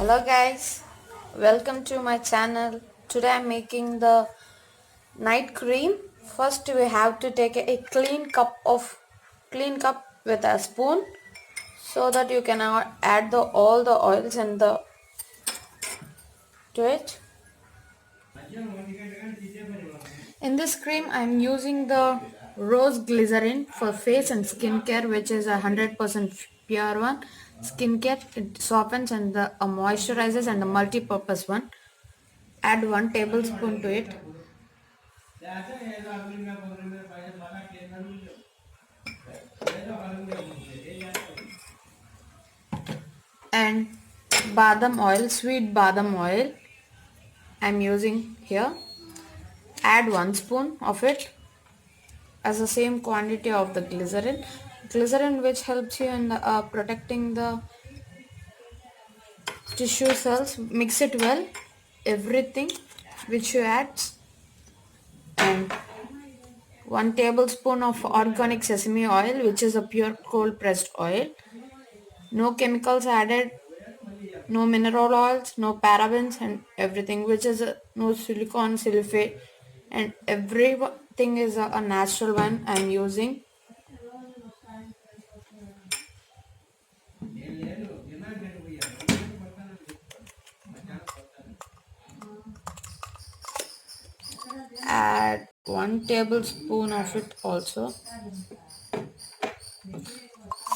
Hello guys, welcome to my channel. Today I'm making the night cream. First we have to take a clean cup with a spoon so that you can add all the oils and the to it. In this cream I'm using the rose glycerine for face and skincare, which is 100% pure one. Skincare, it softens and the moisturizes, and the multi-purpose one. Add 1 tablespoon to it. And badam oil, sweet badam oil I'm using here. Add 1 spoon of it as the same quantity of the glycerin, which helps you in protecting the tissue cells. Mix it well, everything which you add. And 1 tablespoon of organic sesame oil, which is a pure cold pressed oil. No chemicals added, no mineral oils, no parabens, and everything, which is no silicone, sulfate, and everything is a natural one I'm using. Add 1 tablespoon of it also.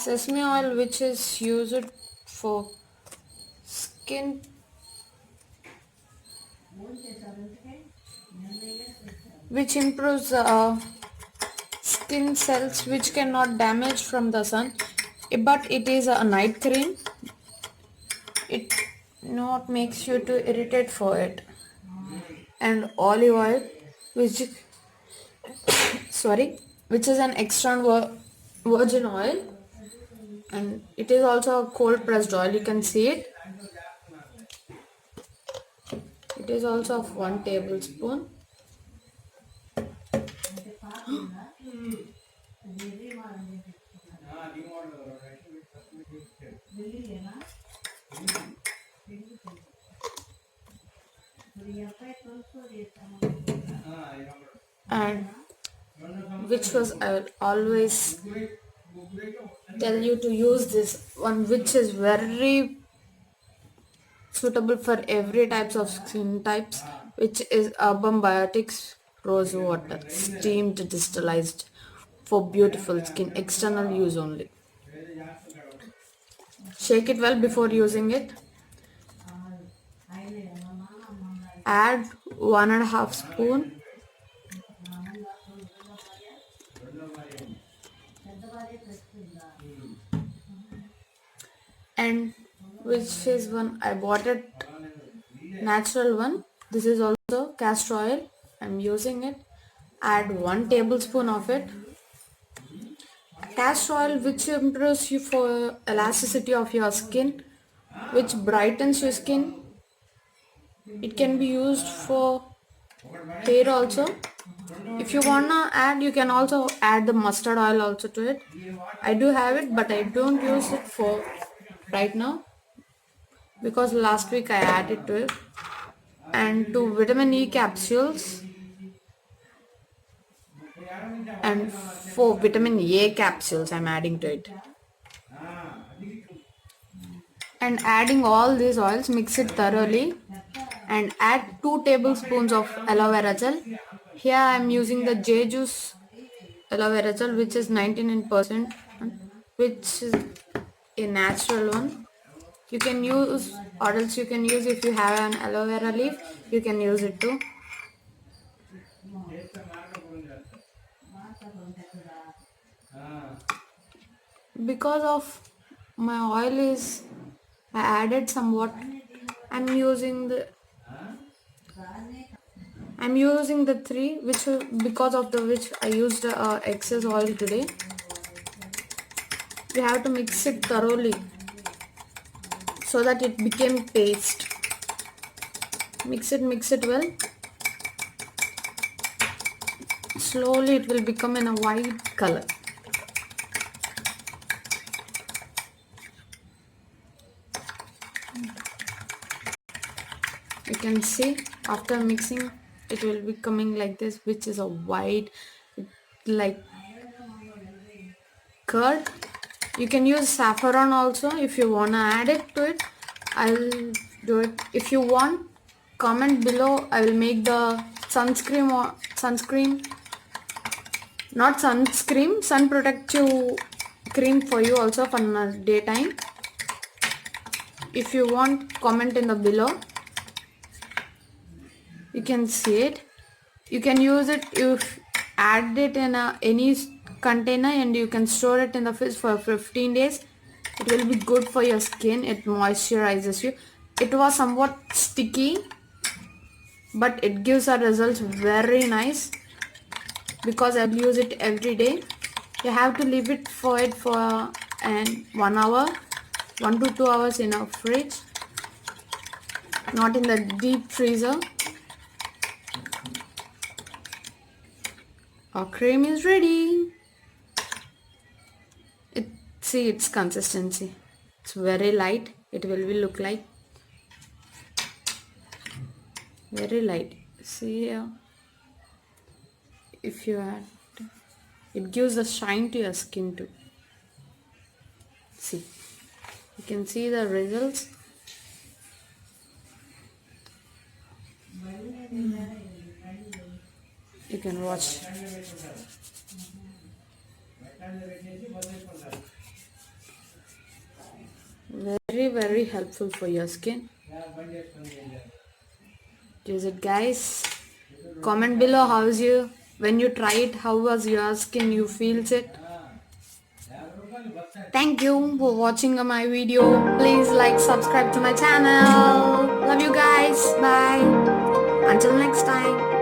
Sesame oil, which is used for skin, which improves skin cells which cannot damage from the sun, but it is a night cream. It not makes you to irritate for it. And olive oil, which which is an extra virgin oil, and it is also a cold pressed oil. You can see it. It is also of 1 tablespoon. And which was I will always tell you to use this one, which is very suitable for every types of skin types, which is Urban Biotics rose water, steamed distillized, for beautiful skin, external use only. Shake it well before using it. Add 1.5 spoon. And which is one I bought it, natural one. This is also castor oil. I'm using it. Add 1 tablespoon of it. Castor oil, which improves you for elasticity of your skin, which brightens your skin. It can be used for hair also. If you wanna add, you can also add the mustard oil also to it. I do have it, but I don't use it for right now because last week I added to it. And 2 vitamin E capsules and 4 vitamin A capsules I'm adding to it. And adding all these oils, mix it thoroughly and add 2 tablespoons of aloe vera gel. Here I am using the J Juice aloe vera gel, which is 99%, which is a natural one. You can use, or else you can use, if you have an aloe vera leaf, you can use it too. Because of my oil is, I added somewhat. I'm using the 3, which because of the which I used excess oil today. You have to mix it thoroughly so that it became paste. Mix it well. Slowly it will become in a white color. You can see after mixing it will be coming like this, which is a white like curd. You can use saffron also if you wanna add it to it. I'll do it. If you want, comment below. I will make the sunscreen or sunscreen, not sunscreen, sun protective cream for you also for daytime. If you want, comment in the below. You can see it. You can use it if add it in any container and you can store it in the fridge for 15 days. It will be good for your skin. It moisturizes you. It was somewhat sticky, but it gives our results very nice because I use it every day. You have to leave it for 1 hour, 1 to 2 hours in a fridge, not in the deep freezer. Our cream is ready. See its consistency. It's very light. It will be look like very light. See here. If you add, it gives a shine to your skin too. See, you can see the results. You can watch. Very helpful for your skin. Use it, guys. Comment below how's you when you try it, how was your skin, you feels it. Thank you for watching my video. Please like, subscribe to my channel. Love you guys. Bye. Until next time.